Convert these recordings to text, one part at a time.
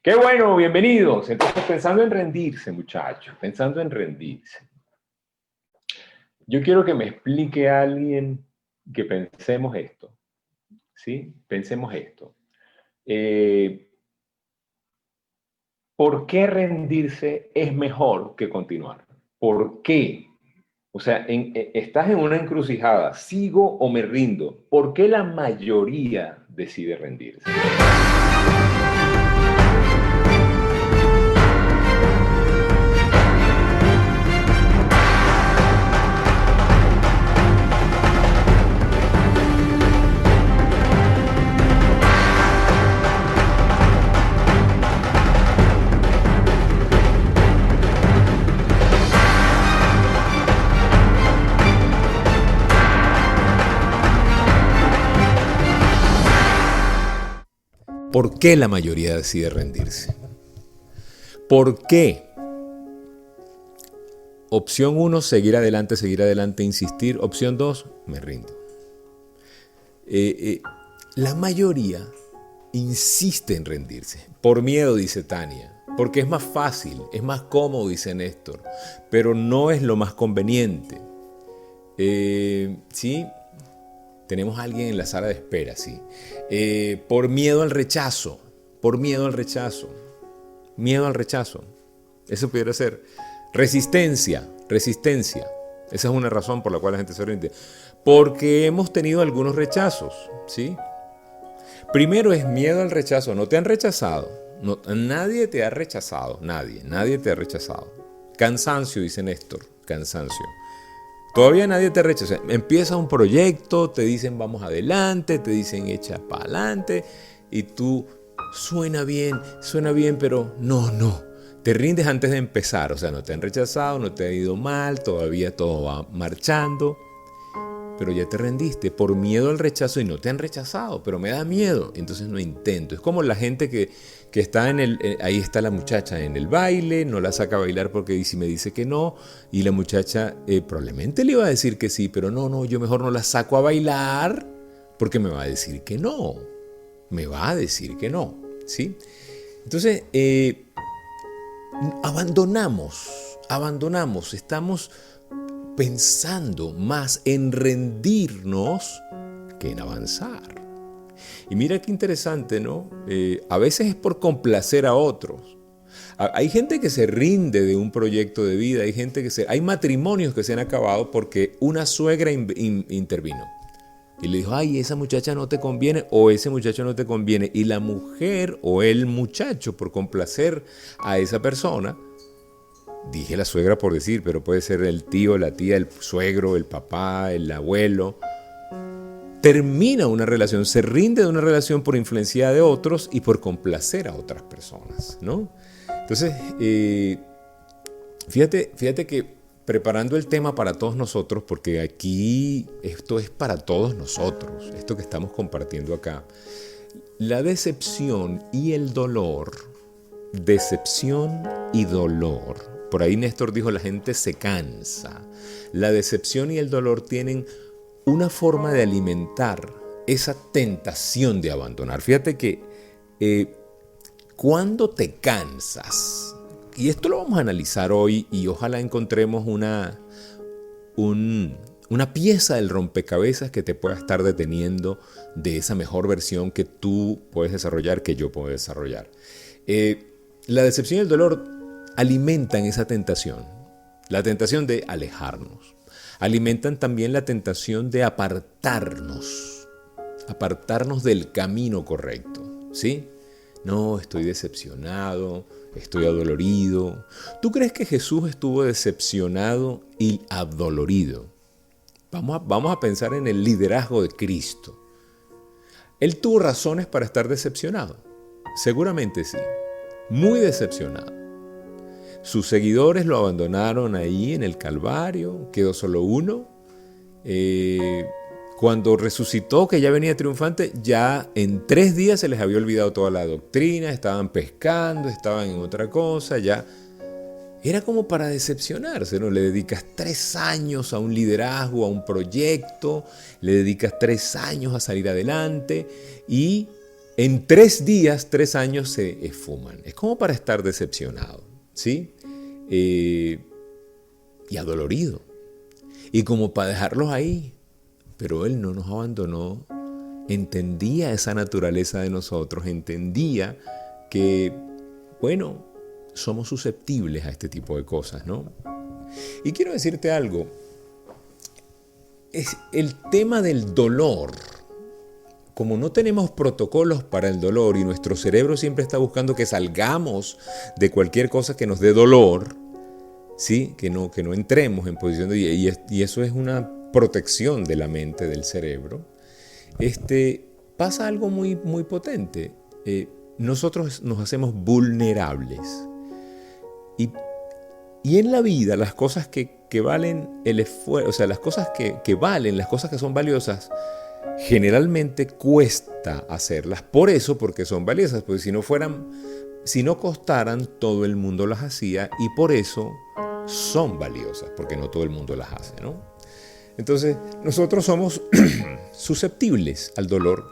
Qué bueno, bienvenidos. Entonces, pensando en rendirse, muchachos, pensando en rendirse. Yo quiero que me explique a alguien que pensemos esto, ¿sí? Pensemos esto. Eh, ¿Por qué rendirse es mejor que continuar? ¿Por qué? O sea, estás en una encrucijada, ¿sigo o me rindo? ¿Por qué la mayoría decide rendirse? ¿Por qué la mayoría decide rendirse? ¿Por qué? Opción 1, seguir adelante, insistir. Opción 2, me rindo. La mayoría insiste en rendirse. Por miedo, dice Tania. Porque es más fácil, es más cómodo, dice Néstor. Pero no es lo más conveniente. ¿Sí? Tenemos a alguien en la sala de espera, sí. Por miedo al rechazo. Por miedo al rechazo. Miedo al rechazo. Eso pudiera ser. Resistencia. Resistencia. Esa es una razón por la cual la gente se rinde. Porque hemos tenido algunos rechazos, ¿sí? Primero es miedo al rechazo. No te han rechazado. No, nadie te ha rechazado. Nadie te ha rechazado. Cansancio, dice Néstor. Cansancio. Todavía nadie te rechaza. Empieza un proyecto, te dicen vamos adelante, te dicen echa para adelante y tú suena bien, pero no. Te rindes antes de empezar, o sea, no te han rechazado, no te ha ido mal, todavía todo va marchando, pero ya te rendiste por miedo al rechazo y no te han rechazado, pero me da miedo, entonces no intento. Es como la gente que está ahí está la muchacha en el baile, no la saca a bailar porque si me dice que no, y la muchacha probablemente le iba a decir que sí, pero no, yo mejor no la saco a bailar porque me va a decir que no, ¿sí? Entonces, abandonamos, estamos pensando más en rendirnos que en avanzar. Y mira qué interesante, ¿no? A veces es por complacer a otros. Hay gente que se rinde de un proyecto de vida, hay matrimonios que se han acabado porque una suegra intervino. Y le dijo, ay, esa muchacha no te conviene o ese muchacho no te conviene. Y la mujer o el muchacho, por complacer a esa persona, dije la suegra por decir, pero puede ser el tío, la tía, el suegro, el papá, el abuelo, termina una relación, se rinde de una relación por influencia de otros y por complacer a otras personas, ¿no? Entonces, fíjate que preparando el tema para todos nosotros, porque aquí esto es para todos nosotros, esto que estamos compartiendo acá, la decepción y el dolor, por ahí Néstor dijo, la gente se cansa. La decepción y el dolor tienen una forma de alimentar esa tentación de abandonar. Fíjate que cuando te cansas, y esto lo vamos a analizar hoy y ojalá encontremos una pieza del rompecabezas que te pueda estar deteniendo de esa mejor versión que tú puedes desarrollar, que yo puedo desarrollar. La decepción y el dolor alimentan esa tentación, la tentación de alejarnos. Alimentan también la tentación de apartarnos del camino correcto, ¿sí? No, estoy decepcionado, estoy adolorido. ¿Tú crees que Jesús estuvo decepcionado y adolorido? Vamos a pensar en el liderazgo de Cristo. ¿Él tuvo razones para estar decepcionado? Seguramente sí, muy decepcionado. Sus seguidores lo abandonaron ahí en el Calvario, quedó solo uno. Cuando resucitó, que ya venía triunfante, ya en 3 días se les había olvidado toda la doctrina, estaban pescando, estaban en otra cosa, ya era como para decepcionarse, ¿no? Le dedicas 3 años a un liderazgo, a un proyecto, le dedicas 3 años a salir adelante y en 3 días, 3 años se esfuman. Es como para estar decepcionado, ¿sí? Y adolorido. Y como para dejarlos ahí. Pero Él no nos abandonó. Entendía esa naturaleza de nosotros. Entendía que, bueno, somos susceptibles a este tipo de cosas, ¿no? Y quiero decirte algo. Es el tema del dolor. Como no tenemos protocolos para el dolor y nuestro cerebro siempre está buscando que salgamos de cualquier cosa que nos dé dolor, ¿sí? Que no entremos en posición de... Y eso es una protección de la mente, del cerebro. Pasa algo muy, muy potente. Nosotros nos hacemos vulnerables. Y en la vida, las cosas que valen el esfuerzo, o sea, las cosas que valen, las cosas que son valiosas, generalmente cuesta hacerlas. Por eso, porque son valiosas, porque si no costaran, todo el mundo las hacía, y por eso son valiosas, porque no todo el mundo las hace, ¿no? Entonces, nosotros somos susceptibles al dolor,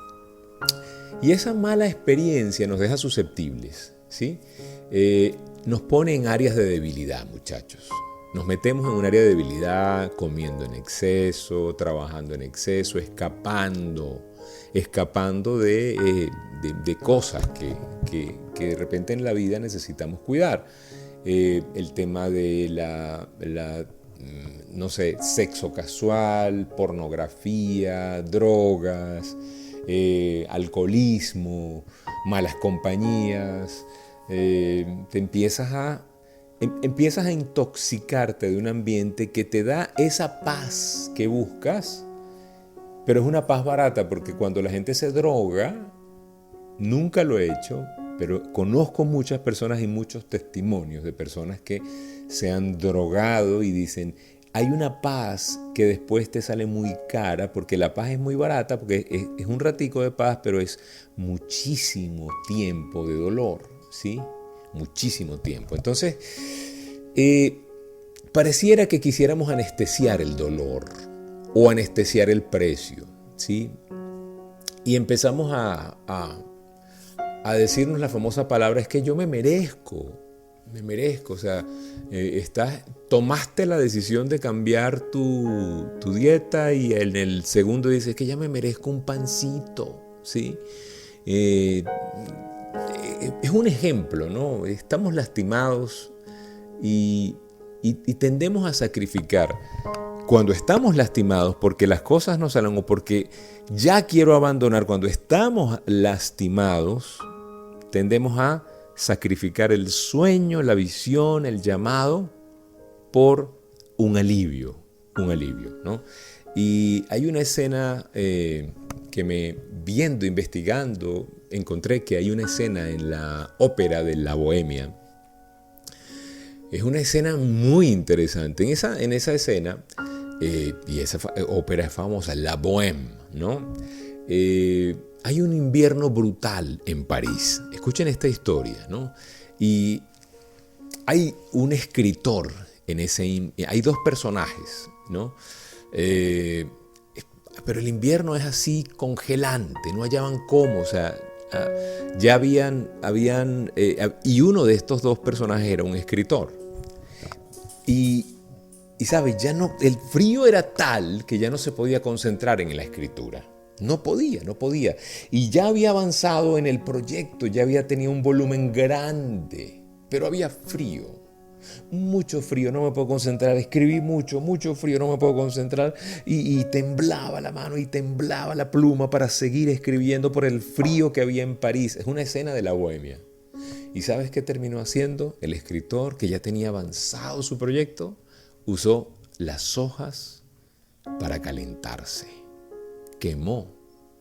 y esa mala experiencia nos deja susceptibles, ¿sí? Nos pone en áreas de debilidad, muchachos. Nos metemos en un área de debilidad, comiendo en exceso, trabajando en exceso, escapando de cosas que de repente en la vida necesitamos cuidar. El tema de no sé, sexo casual, pornografía, drogas, alcoholismo, malas compañías. Empiezas a intoxicarte de un ambiente que te da esa paz que buscas, pero es una paz barata, porque cuando la gente se droga, nunca lo he hecho, pero conozco muchas personas y muchos testimonios de personas que se han drogado y dicen, hay una paz que después te sale muy cara, porque la paz es muy barata, porque es un ratico de paz, pero es muchísimo tiempo de dolor, ¿sí? Muchísimo tiempo. Entonces, pareciera que quisiéramos anestesiar el dolor o anestesiar el precio, ¿sí? Y empezamos a decirnos la famosa palabra, es que yo me merezco, o sea, tomaste la decisión de cambiar tu dieta y en el segundo dices que ya me merezco un pancito, ¿sí? Es un ejemplo, ¿no? Estamos lastimados y tendemos a sacrificar cuando estamos lastimados porque las cosas no salen o porque ya quiero abandonar. Cuando estamos lastimados, tendemos a sacrificar el sueño, la visión, el llamado por un alivio, ¿no? Y hay una escena investigando, encontré que hay una escena en la ópera de La Bohemia. Es una escena muy interesante. En esa escena, y esa ópera es famosa, La Bohème, ¿no? Hay un invierno brutal en París. Escuchen esta historia, ¿no? Y hay un escritor hay 2 personajes, ¿no? Pero el invierno es así congelante, no hallaban cómo, o sea, ya y uno de estos 2 personajes era un escritor. Y sabes, el frío era tal que ya no se podía concentrar en la escritura. No podía. Y ya había avanzado en el proyecto, ya había tenido un volumen grande, pero había frío. Mucho frío, no me puedo concentrar. Escribí mucho frío, no me puedo concentrar. Y temblaba la mano y temblaba la pluma para seguir escribiendo por el frío que había en París. Es una escena de La Bohemia. ¿Y sabes qué terminó haciendo? El escritor, que ya tenía avanzado su proyecto, usó las hojas para calentarse. Quemó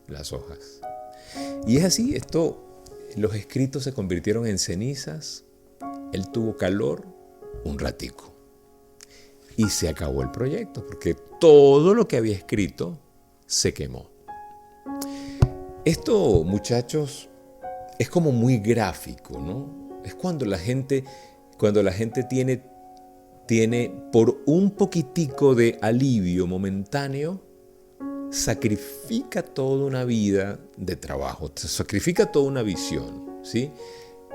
las hojas. Y es así, los escritos se convirtieron en cenizas. Él tuvo calor un ratico. Y se acabó el proyecto, porque todo lo que había escrito se quemó. Esto, muchachos, es como muy gráfico, ¿no? Es cuando la gente tiene por un poquitico de alivio momentáneo, sacrifica toda una vida de trabajo, sacrifica toda una visión, ¿sí?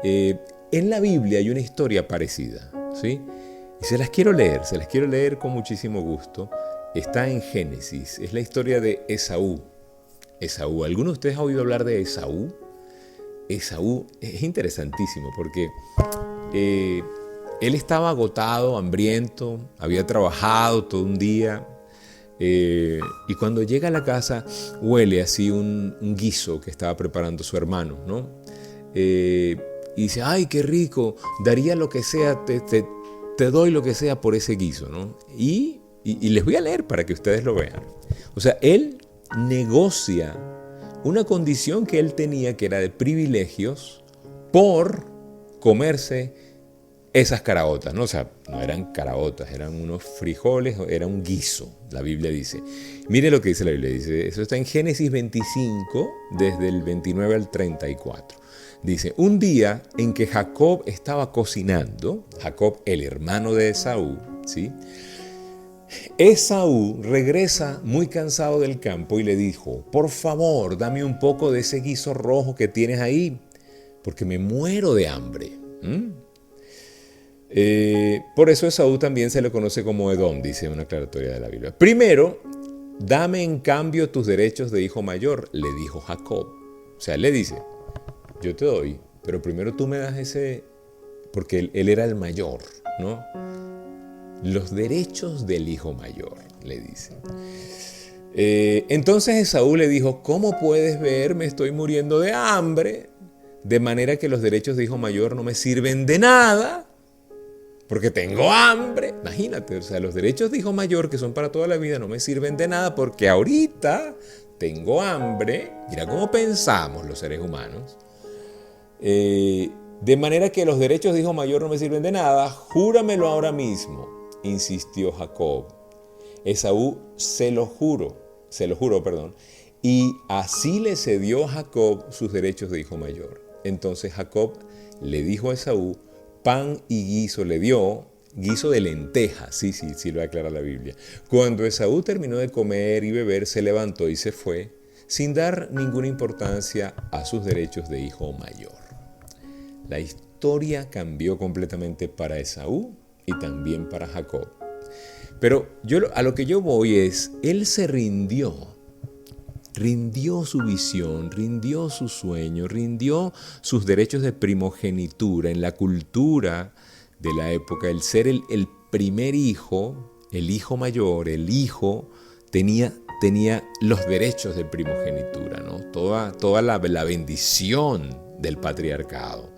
En la Biblia hay una historia parecida, ¿sí? Y se las quiero leer con muchísimo gusto. Está en Génesis, es la historia de Esaú. ¿Alguno de ustedes ha oído hablar de Esaú? Esaú es interesantísimo porque él estaba agotado, hambriento, había trabajado todo un día y cuando llega a la casa huele así un guiso que estaba preparando su hermano, ¿no? Y dice, ¡ay, qué rico! Daría lo que sea, te doy lo que sea por ese guiso, ¿no? Y les voy a leer para que ustedes lo vean. O sea, él negocia una condición que él tenía, que era de privilegios, por comerse esas caraotas, ¿no? O sea, no eran caraotas, eran unos frijoles, era un guiso, la Biblia dice. Mire lo que dice la Biblia, dice, eso está en Génesis 25, desde el 29 al 34. Dice, un día en que Jacob estaba cocinando, Jacob, el hermano de Esaú, ¿sí? Esaú regresa muy cansado del campo y le dijo, por favor, dame un poco de ese guiso rojo que tienes ahí, porque me muero de hambre. Por eso Esaú también se le conoce como Edom, dice una aclaratoria de la Biblia. Primero, dame en cambio tus derechos de hijo mayor, le dijo Jacob. O sea, él le dice, yo te doy, pero primero tú me das ese, porque él era el mayor, ¿no? Los derechos del hijo mayor, le dice. Entonces Esaú le dijo, ¿cómo puedes ver? Me estoy muriendo de hambre, de manera que los derechos de hijo mayor no me sirven de nada, porque tengo hambre. Imagínate, o sea, los derechos de hijo mayor, que son para toda la vida, no me sirven de nada, porque ahorita tengo hambre. Mira cómo pensamos los seres humanos. De manera que los derechos de hijo mayor no me sirven de nada, júramelo ahora mismo, insistió Jacob. Esaú se lo juró, y así le cedió a Jacob sus derechos de hijo mayor. Entonces Jacob le dijo a Esaú, pan y guiso le dio, guiso de lentejas, sí lo aclara la Biblia. Cuando Esaú terminó de comer y beber, se levantó y se fue, sin dar ninguna importancia a sus derechos de hijo mayor. La historia cambió completamente para Esaú y también para Jacob. Pero a lo que yo voy es, él se rindió su visión, rindió su sueño, rindió sus derechos de primogenitura en la cultura de la época. El ser el primer hijo, el hijo mayor, el hijo, tenía los derechos de primogenitura, ¿no? Toda la bendición del patriarcado.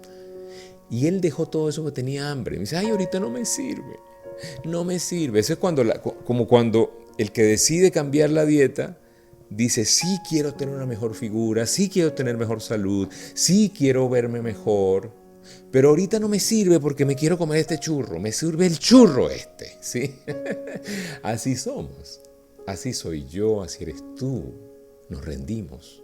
Y él dejó todo eso porque tenía hambre. Me dice, ay, ahorita no me sirve. Eso es como cuando el que decide cambiar la dieta dice, sí quiero tener una mejor figura, sí quiero tener mejor salud, sí quiero verme mejor, pero ahorita no me sirve porque me quiero comer este churro, me sirve el churro este, ¿sí? Así somos, así soy yo, así eres tú, nos rendimos.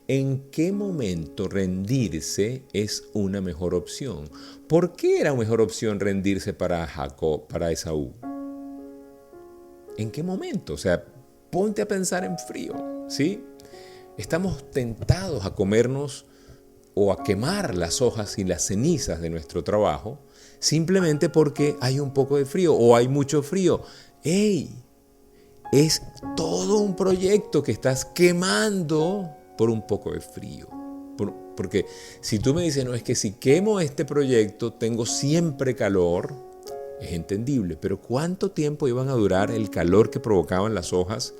¿En qué momento rendirse es una mejor opción? ¿Por qué era mejor opción rendirse para Jacob, para Esaú? ¿En qué momento? O sea, ponte a pensar en frío, ¿sí? Estamos tentados a comernos o a quemar las hojas y las cenizas de nuestro trabajo simplemente porque hay un poco de frío o hay mucho frío. ¡Ey! Es todo un proyecto que estás quemando por un poco de frío. Porque si tú me dices, no, es que si quemo este proyecto tengo siempre calor, es entendible, pero ¿cuánto tiempo iban a durar el calor que provocaban las hojas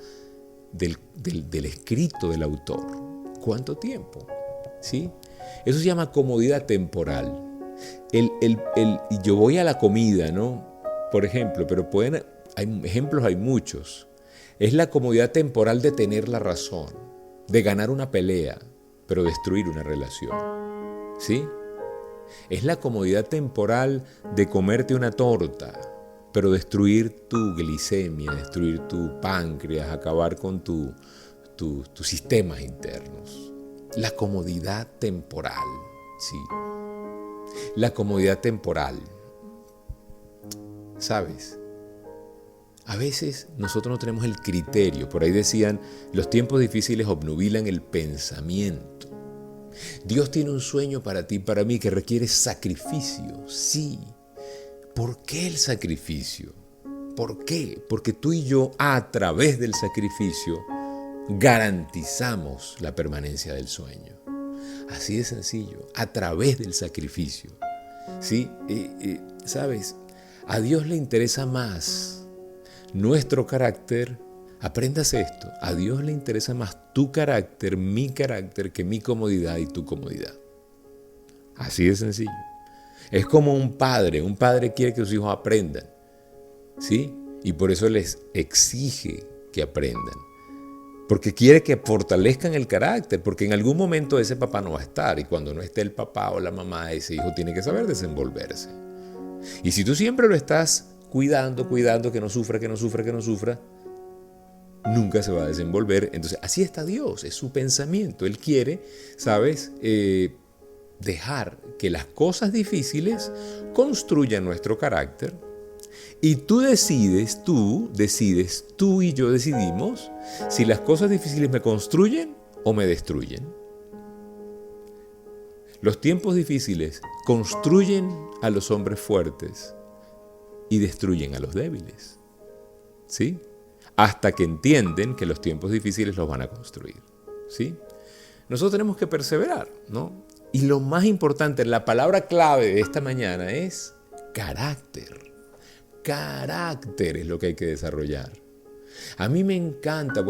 del escrito del autor? ¿Cuánto tiempo? ¿Sí? Eso se llama comodidad temporal. Yo voy a la comida, ¿no? Por ejemplo, pero hay muchos. Es la comodidad temporal de tener la razón, de ganar una pelea, pero destruir una relación. ¿Sí? Es la comodidad temporal de comerte una torta, pero destruir tu glicemia, destruir tu páncreas, acabar con tus sistemas internos. La comodidad temporal, ¿sí? La comodidad temporal. ¿Sabes? A veces nosotros no tenemos el criterio. Por ahí decían, los tiempos difíciles obnubilan el pensamiento. Dios tiene un sueño para ti y para mí que requiere sacrificio. Sí. ¿Por qué el sacrificio? ¿Por qué? Porque tú y yo, a través del sacrificio, garantizamos la permanencia del sueño. Así de sencillo, a través del sacrificio. ¿Sí? ¿Sabes? A Dios le interesa más nuestro carácter. Aprendas esto. A Dios le interesa más tu carácter, mi carácter, que mi comodidad y tu comodidad. Así de sencillo. Es como un padre. Un padre quiere que sus hijos aprendan. ¿Sí? Y por eso les exige que aprendan. Porque quiere que fortalezcan el carácter, porque en algún momento ese papá no va a estar, y cuando no esté el papá o la mamá, ese hijo tiene que saber desenvolverse. Y si tú siempre lo estás cuidando, que no sufra, nunca se va a desenvolver. Entonces, así está Dios, es su pensamiento. Él quiere, ¿sabes?, dejar que las cosas difíciles construyan nuestro carácter. Y tú decides, tú y yo decidimos si las cosas difíciles me construyen o me destruyen. Los tiempos difíciles construyen a los hombres fuertes y destruyen a los débiles. ¿Sí? Hasta que entienden que los tiempos difíciles los van a construir. ¿Sí? Nosotros tenemos que perseverar, ¿no? Y lo más importante, la palabra clave de esta mañana es carácter. Carácter es lo que hay que desarrollar. A mí me encanta,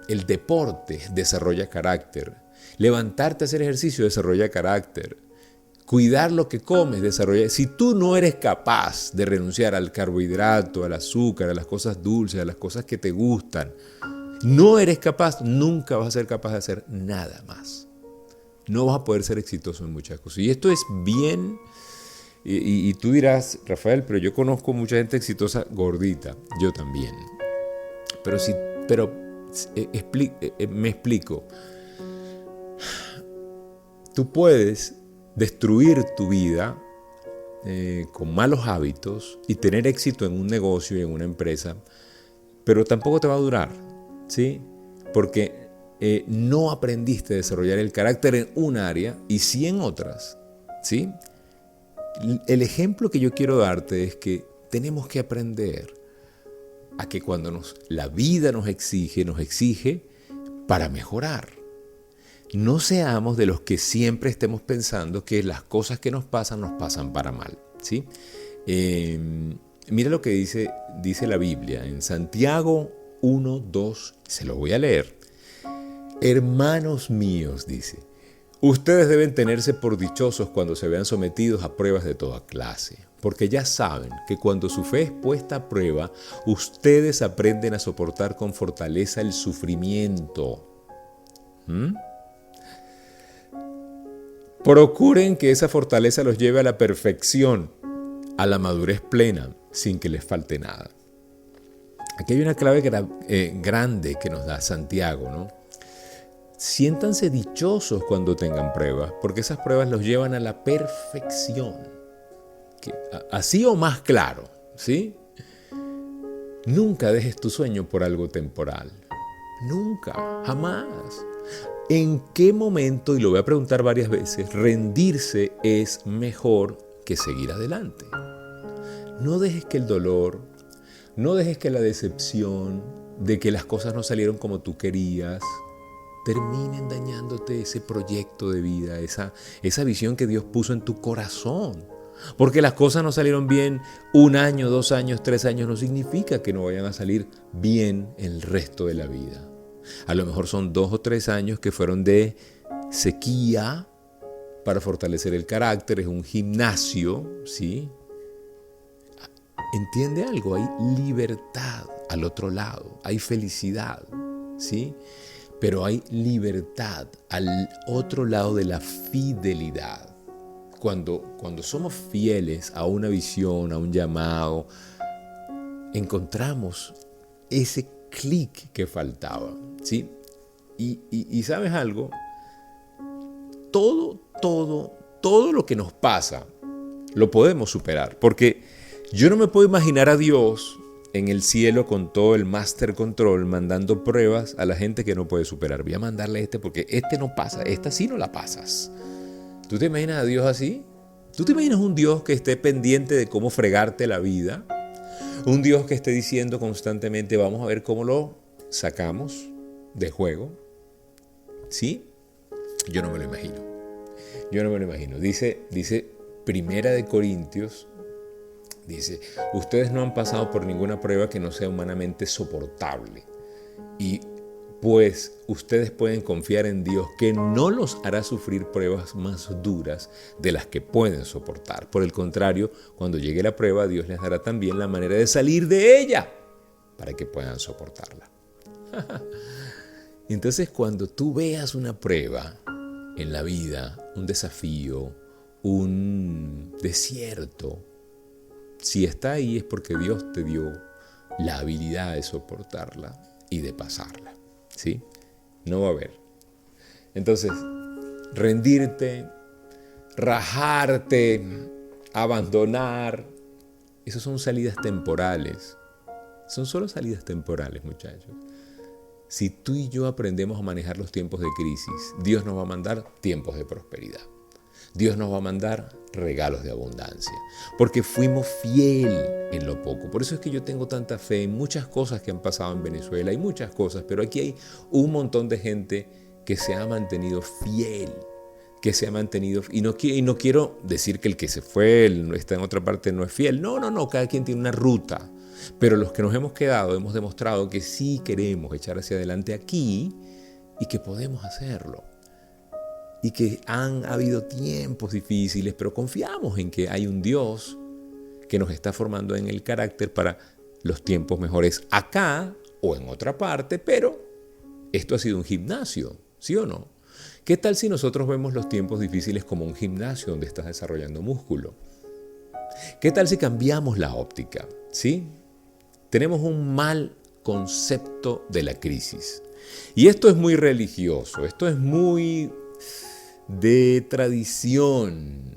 el deporte desarrolla carácter. Levantarte a hacer ejercicio desarrolla carácter. Cuidar lo que comes desarrolla. Si tú no eres capaz de renunciar al carbohidrato, al azúcar, a las cosas dulces, a las cosas que te gustan, no eres capaz, nunca vas a ser capaz de hacer nada más. No vas a poder ser exitoso en muchas cosas. Y esto es bien. Y tú dirás, Rafael, pero yo conozco mucha gente exitosa gordita. Yo también. Me explico. Tú puedes destruir tu vida con malos hábitos y tener éxito en un negocio y en una empresa, pero tampoco te va a durar, ¿sí? Porque no aprendiste a desarrollar el carácter en un área y sí en otras, ¿sí? El ejemplo que yo quiero darte es que tenemos que aprender a que cuando la vida nos exige para mejorar. No seamos de los que siempre estemos pensando que las cosas que nos pasan para mal, ¿sí? Mira lo que dice la Biblia en Santiago 1:2, se lo voy a leer. Hermanos míos, dice, ustedes deben tenerse por dichosos cuando se vean sometidos a pruebas de toda clase, porque ya saben que cuando su fe es puesta a prueba, ustedes aprenden a soportar con fortaleza el sufrimiento. Procuren que esa fortaleza los lleve a la perfección, a la madurez plena, sin que les falte nada. Aquí hay una clave grande que nos da Santiago, ¿no? Siéntanse dichosos cuando tengan pruebas, porque esas pruebas los llevan a la perfección. Así o más claro, ¿sí? Nunca dejes tu sueño por algo temporal. Nunca, jamás. ¿En qué momento, y lo voy a preguntar varias veces, rendirse es mejor que seguir adelante? No dejes que el dolor, no dejes que la decepción de que las cosas no salieron como tú querías, terminen dañándote ese proyecto de vida, esa visión que Dios puso en tu corazón. Porque las cosas no salieron bien 1 año, 2 años, 3 años, no significa que no vayan a salir bien el resto de la vida. A lo mejor son 2 o 3 años que fueron de sequía para fortalecer el carácter, es un gimnasio, ¿sí? ¿Entiende algo? Hay libertad al otro lado, hay felicidad, ¿sí? Pero hay libertad al otro lado de la fidelidad. Cuando somos fieles a una visión, a un llamado, encontramos ese clic que faltaba, ¿sí? Y ¿sabes algo? Todo lo que nos pasa lo podemos superar. Porque yo no me puedo imaginar a Dios en el cielo con todo el master control, mandando pruebas a la gente que no puede superar. Voy a mandarle porque este no pasa, esta sí no la pasas. ¿Tú te imaginas a Dios así? ¿Tú te imaginas un Dios que esté pendiente de cómo fregarte la vida? Un Dios que esté diciendo constantemente, vamos a ver cómo lo sacamos de juego. ¿Sí? Yo no me lo imagino. Yo no me lo imagino. Dice Primera de Corintios, dice, ustedes no han pasado por ninguna prueba que no sea humanamente soportable. Y pues ustedes pueden confiar en Dios que no los hará sufrir pruebas más duras de las que pueden soportar. Por el contrario, cuando llegue la prueba, Dios les dará también la manera de salir de ella para que puedan soportarla. Entonces, cuando tú veas una prueba en la vida, un desafío, un desierto, si está ahí es porque Dios te dio la habilidad de soportarla y de pasarla. ¿Sí? No va a haber. Entonces, rendirte, rajarte, abandonar, esas son salidas temporales. Son solo salidas temporales, muchachos. Si tú y yo aprendemos a manejar los tiempos de crisis, Dios nos va a mandar tiempos de prosperidad. Dios nos va a mandar regalos de abundancia, porque fuimos fiel en lo poco. Por eso es que yo tengo tanta fe en muchas cosas que han pasado en Venezuela, hay muchas cosas, pero aquí hay un montón de gente que se ha mantenido fiel, que se ha mantenido, y no quiero decir que el que se fue, está en otra parte, no es fiel. No, cada quien tiene una ruta, pero los que nos hemos quedado hemos demostrado que sí queremos echar hacia adelante aquí y que podemos hacerlo. Y que han habido tiempos difíciles, pero confiamos en que hay un Dios que nos está formando en el carácter para los tiempos mejores acá o en otra parte, pero esto ha sido un gimnasio, ¿sí o no? ¿Qué tal si nosotros vemos los tiempos difíciles como un gimnasio donde estás desarrollando músculo? ¿Qué tal si cambiamos la óptica? ¿Sí? Tenemos un mal concepto de la crisis. Y esto es muy religioso, esto es muy de tradición,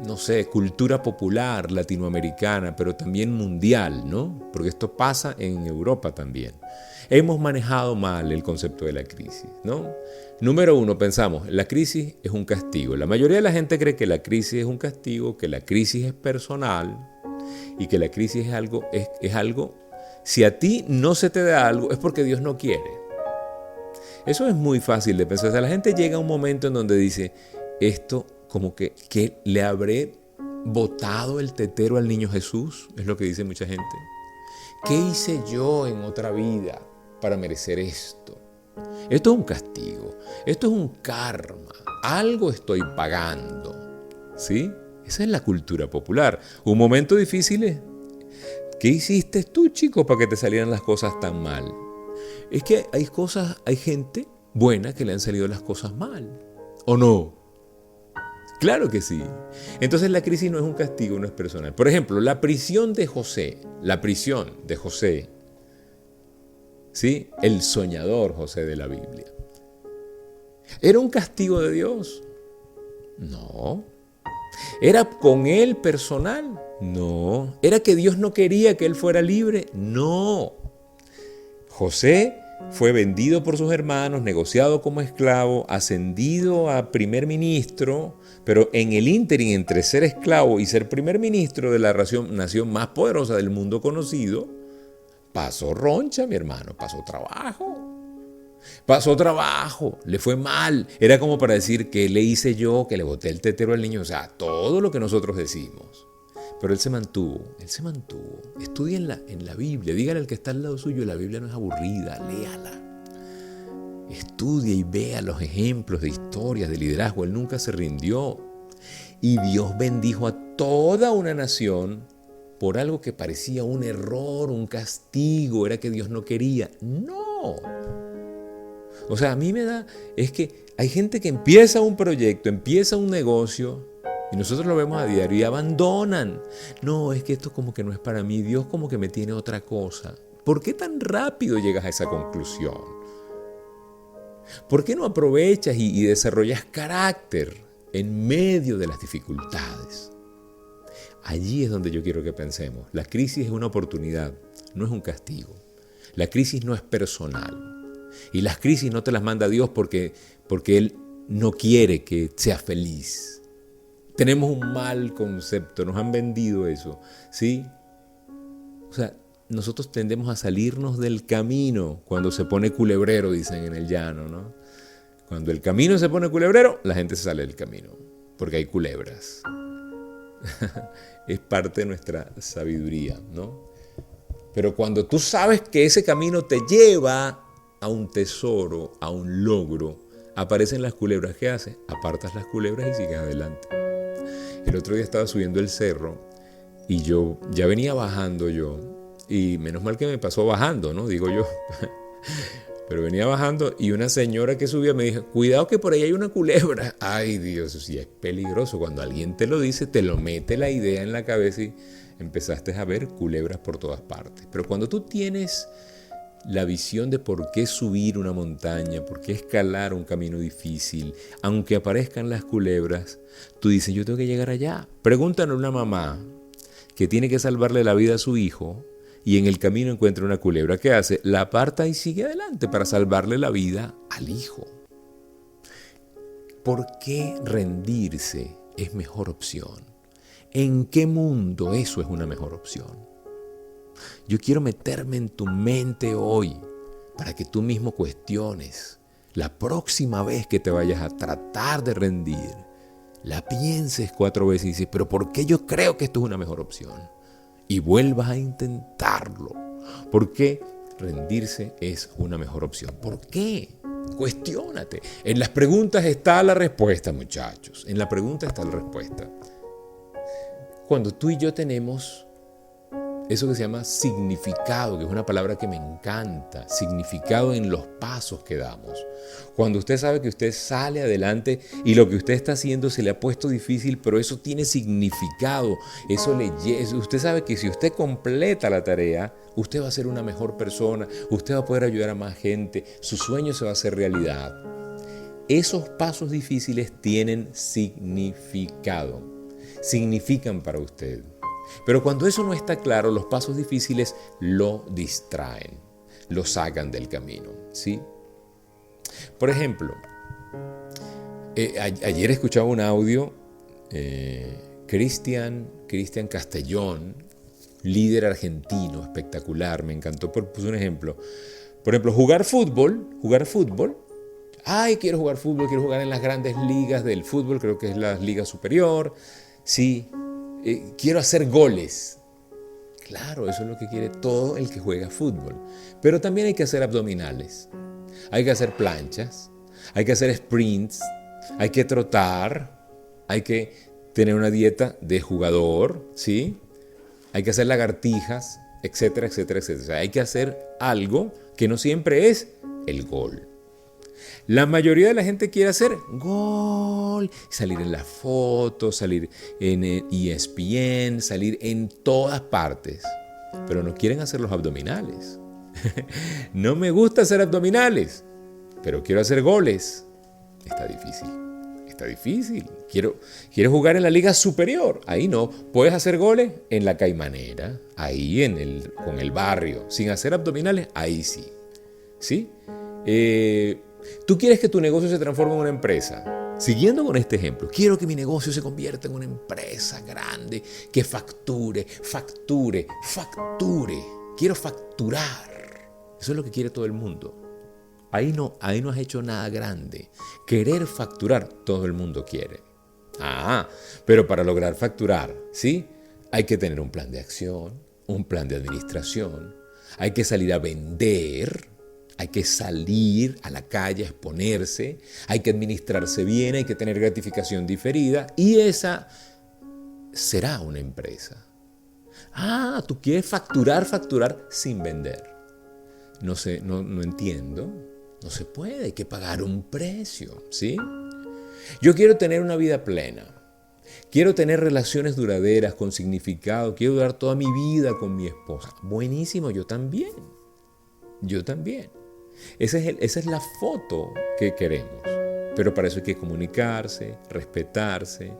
no sé, cultura popular latinoamericana, pero también mundial, ¿no? Porque esto pasa en Europa también. Hemos manejado mal el concepto de la crisis, ¿no? Número uno, pensamos, la crisis es un castigo. La mayoría de la gente cree que la crisis es un castigo, que la crisis es personal y que la crisis es algo, si a ti no se te da algo, es porque Dios no quiere. Eso es muy fácil de pensar. O sea, la gente llega a un momento en donde dice, esto como que le habré botado el tetero al niño Jesús, es lo que dice mucha gente. ¿Qué hice yo en otra vida para merecer esto? Esto es un castigo, esto es un karma, algo estoy pagando, ¿sí? Esa es la cultura popular. Un momento difícil, ¿qué hiciste tú, chico, para que te salieran las cosas tan mal? Es que hay gente buena que le han salido las cosas mal, ¿o no? Claro que sí. Entonces la crisis no es un castigo, no es personal. Por ejemplo, la prisión de José, ¿sí? El soñador José de la Biblia. ¿Era un castigo de Dios? No. ¿Era con él personal? No. ¿Era que Dios no quería que él fuera libre? No. José fue vendido por sus hermanos, negociado como esclavo, ascendido a primer ministro, pero en el ínterin entre ser esclavo y ser primer ministro de la nación más poderosa del mundo conocido, pasó roncha, mi hermano, pasó trabajo, le fue mal. Era como para decir, ¿qué le hice yo? Que le boté el tetero al niño. O sea, todo lo que nosotros decimos. Pero él se mantuvo. Estudie en la Biblia, dígale al que está al lado suyo, la Biblia no es aburrida, léala. Estudie y vea los ejemplos de historias de liderazgo. Él nunca se rindió. Y Dios bendijo a toda una nación por algo que parecía un error, un castigo, era que Dios no quería. No. O sea, a mí es que hay gente que empieza un proyecto, empieza un negocio, y nosotros lo vemos a diario y abandonan. No, es que esto como que no es para mí, Dios como que me tiene otra cosa. ¿Por qué tan rápido llegas a esa conclusión? ¿Por qué no aprovechas y desarrollas carácter en medio de las dificultades? Allí es donde yo quiero que pensemos. La crisis es una oportunidad, no es un castigo. La crisis no es personal. Y las crisis no te las manda Dios porque Él no quiere que seas feliz. Tenemos un mal concepto, nos han vendido eso, ¿sí? O sea, nosotros tendemos a salirnos del camino cuando se pone culebrero, dicen en el llano, ¿no? Cuando el camino se pone culebrero, la gente se sale del camino, porque hay culebras. Es parte de nuestra sabiduría, ¿no? Pero cuando tú sabes que ese camino te lleva a un tesoro, a un logro, aparecen las culebras. ¿Qué haces? Apartas las culebras y sigues adelante. El otro día estaba subiendo el cerro y yo ya venía bajando y menos mal que me pasó bajando, ¿no? Digo yo. Pero venía bajando y una señora que subía me dijo, cuidado que por ahí hay una culebra. Ay, Dios, sí, es peligroso. Cuando alguien te lo dice, te lo mete la idea en la cabeza y empezaste a ver culebras por todas partes. Pero cuando tú tienes la visión de por qué subir una montaña, por qué escalar un camino difícil, aunque aparezcan las culebras, tú dices, yo tengo que llegar allá. Pregúntale a una mamá que tiene que salvarle la vida a su hijo y en el camino encuentra una culebra. ¿Qué hace? La aparta y sigue adelante para salvarle la vida al hijo. ¿Por qué rendirse es mejor opción? ¿En qué mundo eso es una mejor opción? Yo quiero meterme en tu mente hoy para que tú mismo cuestiones. La próxima vez que te vayas a tratar de rendir, la pienses 4 veces y dices, pero ¿por qué yo creo que esto es una mejor opción? Y vuelvas a intentarlo. ¿Por qué rendirse es una mejor opción? ¿Por qué? Cuestiónate. En las preguntas está la respuesta, muchachos. En la pregunta está la respuesta. Cuando tú y yo tenemos eso que se llama significado, que es una palabra que me encanta, significado en los pasos que damos. Cuando usted sabe que usted sale adelante y lo que usted está haciendo se le ha puesto difícil, pero eso tiene significado, usted sabe que si usted completa la tarea, usted va a ser una mejor persona, usted va a poder ayudar a más gente, su sueño se va a hacer realidad. Esos pasos difíciles tienen significado, significan para usted. Pero cuando eso no está claro, los pasos difíciles lo distraen, lo sacan del camino, ¿sí? Por ejemplo, ayer escuchaba un audio, Cristian Castellón, líder argentino, espectacular, me encantó, puse un ejemplo. Por ejemplo, jugar fútbol. Ay, quiero jugar fútbol, quiero jugar en las grandes ligas del fútbol, creo que es la liga superior, sí. Quiero hacer goles. Claro, eso es lo que quiere todo el que juega fútbol. Pero también hay que hacer abdominales. Hay que hacer planchas. Hay que hacer sprints. Hay que trotar. Hay que tener una dieta de jugador, ¿sí? Hay que hacer lagartijas, etcétera, etcétera, etcétera. O sea, hay que hacer algo que no siempre es el gol. La mayoría de la gente quiere hacer gol, salir en las fotos, salir en ESPN, salir en todas partes, pero no quieren hacer los abdominales. No me gusta hacer abdominales, pero quiero hacer goles. Está difícil. Quiero jugar en la liga superior. Ahí no. Puedes hacer goles en la Caimanera, ahí con el barrio, sin hacer abdominales, ahí sí. ¿Sí? Tú quieres que tu negocio se transforme en una empresa. Siguiendo con este ejemplo, quiero que mi negocio se convierta en una empresa grande que facture. Quiero facturar. Eso es lo que quiere todo el mundo. Ahí no has hecho nada grande. Querer facturar, todo el mundo quiere. Pero para lograr facturar, ¿sí? Hay que tener un plan de acción, un plan de administración. Hay que salir a vender. Hay que salir a la calle a exponerse, hay que administrarse bien, hay que tener gratificación diferida y esa será una empresa. Tú quieres facturar sin vender. No sé, no entiendo. No se puede, hay que pagar un precio, ¿sí? Yo quiero tener una vida plena. Quiero tener relaciones duraderas, con significado. Quiero durar toda mi vida con mi esposa. Buenísimo, yo también. Esa es la foto que queremos. Pero para eso hay que comunicarse, respetarse,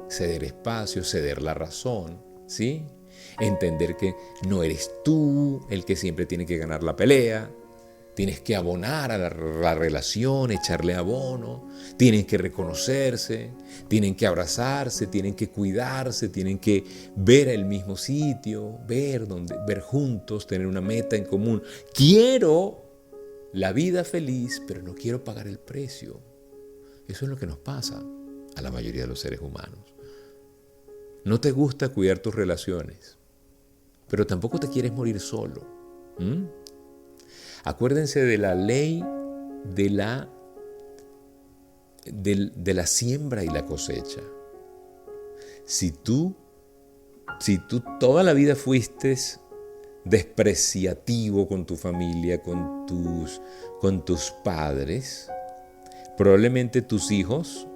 ceder espacio, ceder la razón, ¿sí? Entender que no eres tú el que siempre tiene que ganar la pelea. Tienes que abonar a la relación, echarle abono, tienen que reconocerse, tienen que abrazarse, tienen que cuidarse, tienen que ver el mismo sitio, ver juntos, tener una meta en común. Quiero la vida feliz, pero no quiero pagar el precio. Eso es lo que nos pasa a la mayoría de los seres humanos. No te gusta cuidar tus relaciones, pero tampoco te quieres morir solo. Acuérdense de la ley de la siembra y la cosecha. Si tú toda la vida fuiste despreciativo con tu familia, con tus padres, probablemente tus hijos,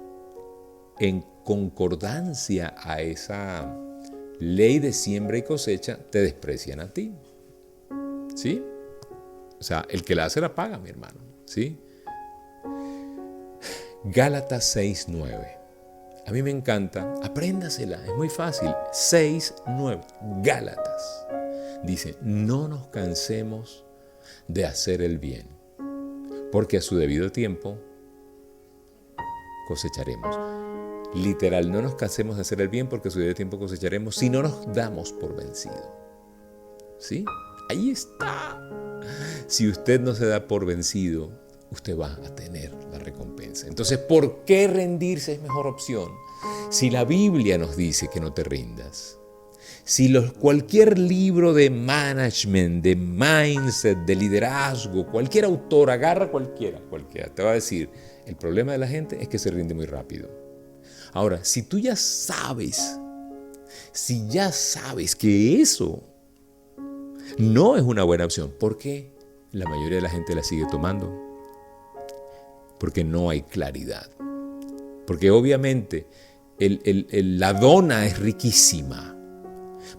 en concordancia a esa ley de siembra y cosecha, te desprecian a ti. ¿Sí? O sea, el que la hace la paga, mi hermano, ¿sí? Gálatas 6:9. A mí me encanta, apréndasela, es muy fácil. 6:9, Gálatas. Dice, no nos cansemos de hacer el bien, porque a su debido tiempo cosecharemos. Literal, no nos cansemos de hacer el bien, porque a su debido tiempo cosecharemos si no nos damos por vencido. ¿Sí? Ahí está. Si usted no se da por vencido, usted va a tener la recompensa. Entonces, ¿por qué rendirse es mejor opción? Si la Biblia nos dice que no te rindas, si cualquier libro de management, de mindset, de liderazgo, cualquier autor, agarra cualquiera, te va a decir, el problema de la gente es que se rinde muy rápido. Ahora, si tú ya sabes que eso no es una buena opción, ¿por qué la mayoría de la gente la sigue tomando? Porque no hay claridad. Porque obviamente la dona es riquísima.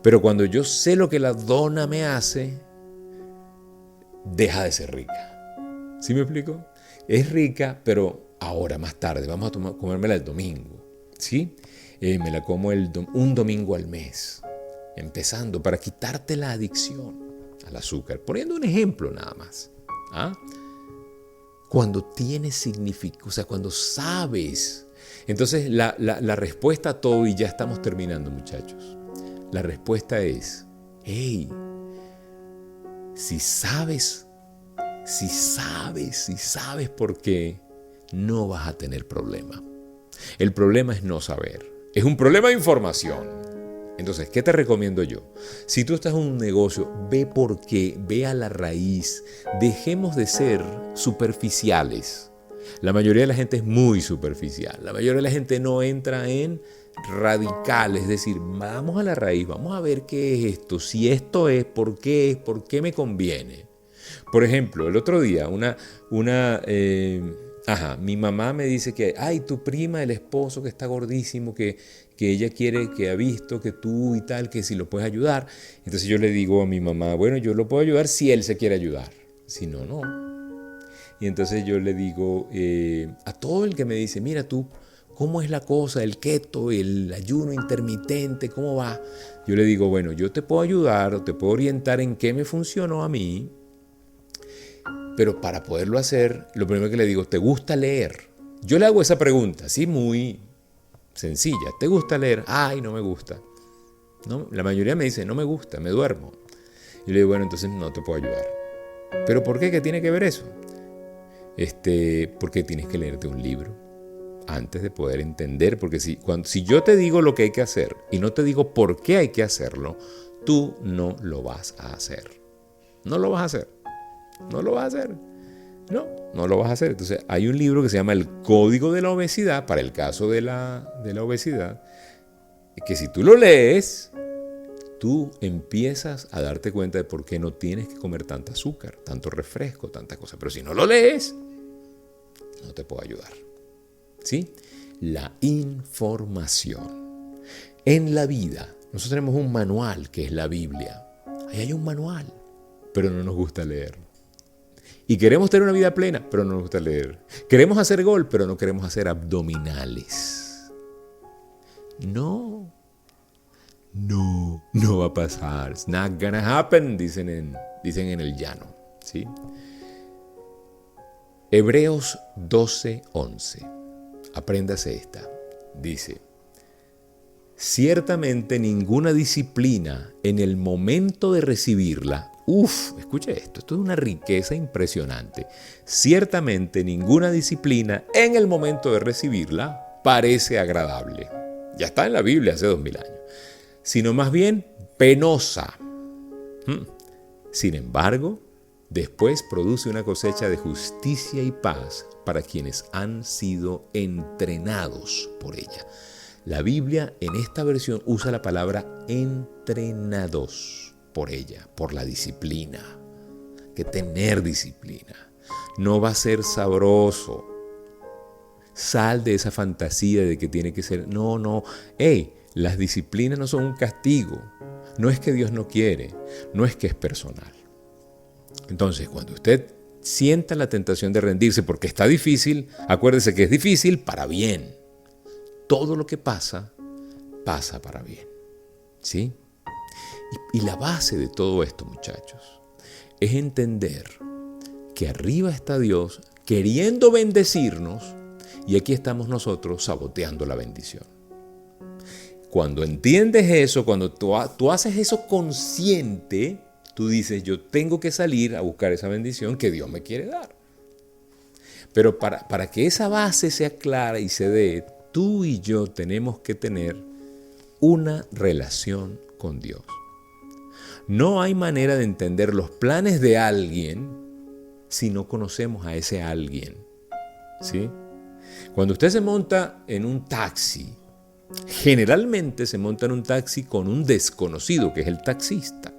Pero cuando yo sé lo que la dona me hace, deja de ser rica. ¿Sí me explico? Es rica, pero ahora, más tarde, vamos a comérmela el domingo. ¿Sí? Me la como un domingo al mes. Empezando para quitarte la adicción al azúcar. Poniendo un ejemplo nada más. ¿Ah? Cuando tienes significado, o sea, cuando sabes. Entonces la respuesta a todo, y ya estamos terminando, muchachos. La respuesta es, hey, si sabes por qué, no vas a tener problema. El problema es no saber. Es un problema de información. Entonces, ¿qué te recomiendo yo? Si tú estás en un negocio, ve por qué, ve a la raíz. Dejemos de ser superficiales. La mayoría de la gente es muy superficial. La mayoría de la gente no entra en radical, es decir, vamos a la raíz, vamos a ver qué es esto, si esto es, por qué me conviene. Por ejemplo, el otro día, mi mamá me dice que, tu prima, el esposo que está gordísimo, que ella quiere, que ha visto que tú y tal, que si lo puedes ayudar. Entonces yo le digo a mi mamá, bueno, yo lo puedo ayudar si él se quiere ayudar, si no, no. Y entonces yo le digo a todo el que me dice, mira tú, ¿cómo es la cosa, el keto, el ayuno intermitente, cómo va? Yo le digo, bueno, yo te puedo ayudar o te puedo orientar en qué me funcionó a mí, pero para poderlo hacer, lo primero que le digo, ¿te gusta leer? Yo le hago esa pregunta, así muy sencilla. ¿Te gusta leer? Ay, no me gusta. ¿No? La mayoría me dice, no me gusta, me duermo. Y le digo, bueno, entonces no te puedo ayudar. ¿Pero por qué? ¿Qué tiene que ver eso? Porque tienes que leerte un libro antes de poder entender, porque si yo te digo lo que hay que hacer y no te digo por qué hay que hacerlo, tú no lo vas a hacer. No lo vas a hacer. No lo vas a hacer. No lo vas a hacer. Entonces hay un libro que se llama El Código de la Obesidad, para el caso de la obesidad, que si tú lo lees, tú empiezas a darte cuenta de por qué no tienes que comer tanta azúcar, tanto refresco, tanta cosa. Pero si no lo lees, no te puedo ayudar. ¿Sí? La información. En la vida, nosotros tenemos un manual que es la Biblia. Ahí hay un manual, pero no nos gusta leer. Y queremos tener una vida plena, pero no nos gusta leer. Queremos hacer gol, pero no queremos hacer abdominales. No, no va a pasar. It's not gonna happen, dicen en el llano, ¿sí? Hebreos 12:11. Apréndase esta. Dice: ciertamente ninguna disciplina en el momento de recibirla, escuche esto es una riqueza impresionante. Ciertamente ninguna disciplina en el momento de recibirla parece agradable. Ya está en la Biblia hace 2000 años. Sino más bien penosa. Sin embargo, después produce una cosecha de justicia y paz para quienes han sido entrenados por ella. La Biblia en esta versión usa la palabra entrenados por ella, por la disciplina. Que tener disciplina no va a ser sabroso. Sal de esa fantasía de que tiene que ser. No. Las disciplinas no son un castigo. No es que Dios no quiere, no es que es personal. Entonces, cuando usted sienta la tentación de rendirse porque está difícil, acuérdese que es difícil para bien. Todo lo que pasa, pasa para bien. ¿Sí? Y la base de todo esto, muchachos, es entender que arriba está Dios queriendo bendecirnos y aquí estamos nosotros saboteando la bendición. Cuando entiendes eso, cuando tú haces eso consciente, tú dices, yo tengo que salir a buscar esa bendición que Dios me quiere dar. Pero para que esa base sea clara y se dé, tú y yo tenemos que tener una relación con Dios. No hay manera de entender los planes de alguien si no conocemos a ese alguien. ¿Sí? Cuando usted se monta en un taxi, generalmente se monta en un taxi con un desconocido, que es el taxista.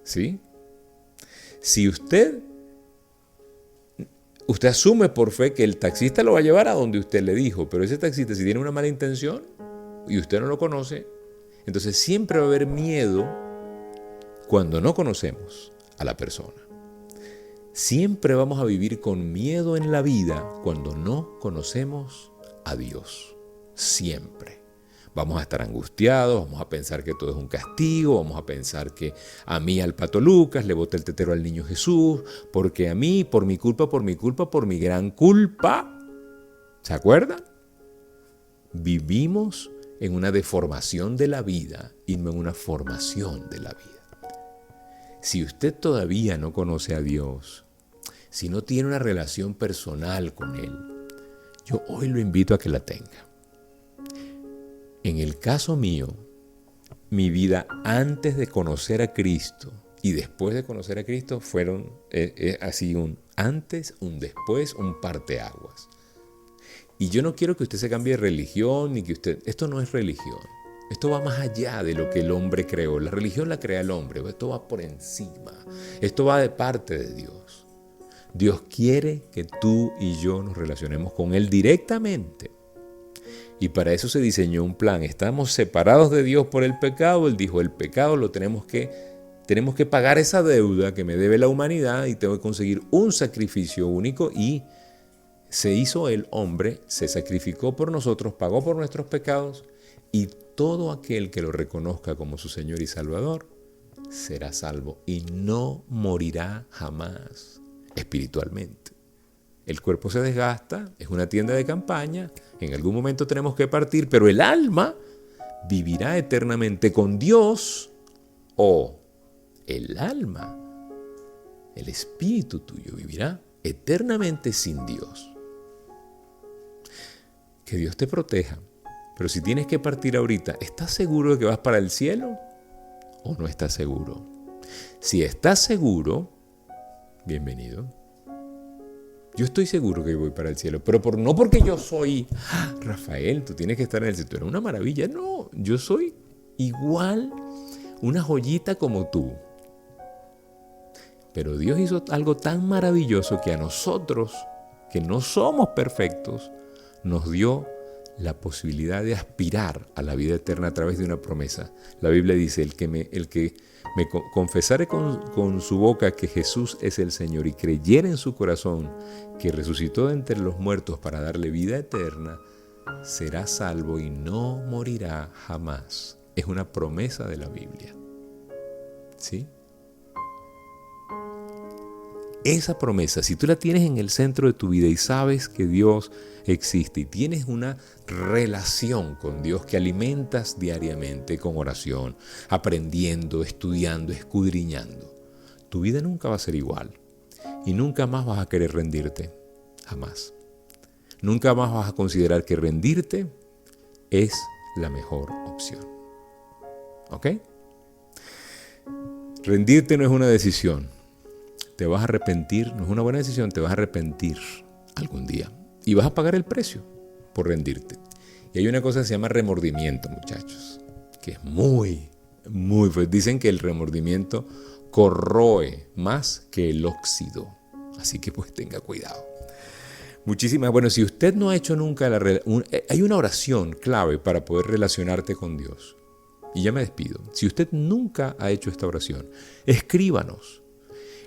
¿Sí? Si usted asume por fe que el taxista lo va a llevar a donde usted le dijo, pero ese taxista, si tiene una mala intención y usted no lo conoce, entonces siempre va a haber miedo cuando no conocemos a la persona. Siempre vamos a vivir con miedo en la vida cuando no conocemos a Dios. Siempre. Vamos a estar angustiados, vamos a pensar que todo es un castigo, vamos a pensar que a mí, al Pato Lucas, le boté el tetero al niño Jesús, porque a mí, por mi culpa, por mi gran culpa. ¿Se acuerdan? Vivimos en una deformación de la vida y no en una formación de la vida. Si usted todavía no conoce a Dios, si no tiene una relación personal con Él, yo hoy lo invito a que la tenga. En el caso mío, mi vida antes de conocer a Cristo y después de conocer a Cristo fueron así un antes, un después, un parteaguas. Y yo no quiero que usted se cambie de religión, ni que usted... Esto no es religión. Esto va más allá de lo que el hombre creó. La religión la crea el hombre. Esto va por encima. Esto va de parte de Dios. Dios quiere que tú y yo nos relacionemos con Él directamente. Y para eso se diseñó un plan. Estamos separados de Dios por el pecado. Él dijo, el pecado lo tenemos que pagar esa deuda que me debe la humanidad y tengo que conseguir un sacrificio único. Y se hizo el hombre, se sacrificó por nosotros, pagó por nuestros pecados y todo aquel que lo reconozca como su Señor y Salvador será salvo y no morirá jamás espiritualmente. El cuerpo se desgasta, es una tienda de campaña, en algún momento tenemos que partir, pero el alma vivirá eternamente con Dios o el alma, el espíritu tuyo vivirá eternamente sin Dios. Que Dios te proteja, pero si tienes que partir ahorita, ¿estás seguro de que vas para el cielo o no estás seguro? Si estás seguro, bienvenido. Yo estoy seguro que voy para el cielo, pero no porque yo soy, Rafael, tú tienes que estar en el cielo, tú eres una maravilla. No, yo soy igual, una joyita como tú. Pero Dios hizo algo tan maravilloso que a nosotros, que no somos perfectos, nos dio la posibilidad de aspirar a la vida eterna a través de una promesa. La Biblia dice, el que me confesare con su boca que Jesús es el Señor y creyere en su corazón que resucitó de entre los muertos para darle vida eterna, será salvo y no morirá jamás. Es una promesa de la Biblia. ¿Sí? Esa promesa, si tú la tienes en el centro de tu vida y sabes que Dios existe y tienes una relación con Dios que alimentas diariamente con oración, aprendiendo, estudiando, escudriñando, tu vida nunca va a ser igual y nunca más vas a querer rendirte, jamás. Nunca más vas a considerar que rendirte es la mejor opción. ¿Ok? Rendirte no es una decisión. Te vas a arrepentir, no es una buena decisión, te vas a arrepentir algún día. Y vas a pagar el precio por rendirte. Y hay una cosa que se llama remordimiento, muchachos, que es muy fuerte. Dicen que el remordimiento corroe más que el óxido. Así que pues tenga cuidado. Bueno, si usted no ha hecho nunca hay una oración clave para poder relacionarte con Dios. Y ya me despido. Si usted nunca ha hecho esta oración, escríbanos.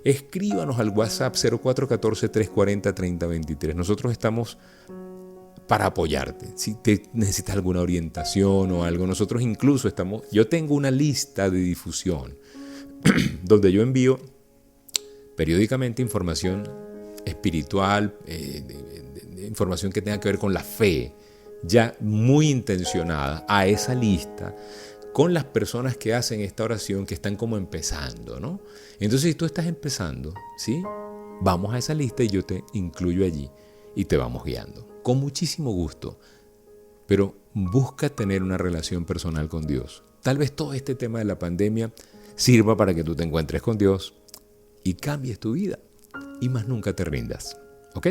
Escríbanos al WhatsApp 0414-340-3023. Nosotros estamos para apoyarte. Si te necesitas alguna orientación o algo, nosotros incluso yo tengo una lista de difusión donde yo envío periódicamente información espiritual, información que tenga que ver con la fe, ya muy intencionada a esa lista, con las personas que hacen esta oración que están como empezando, ¿no? Entonces, si tú estás empezando, ¿sí? Vamos a esa lista y yo te incluyo allí y te vamos guiando. Con muchísimo gusto. Pero busca tener una relación personal con Dios. Tal vez todo este tema de la pandemia sirva para que tú te encuentres con Dios y cambies tu vida. Y más nunca te rindas. ¿Ok?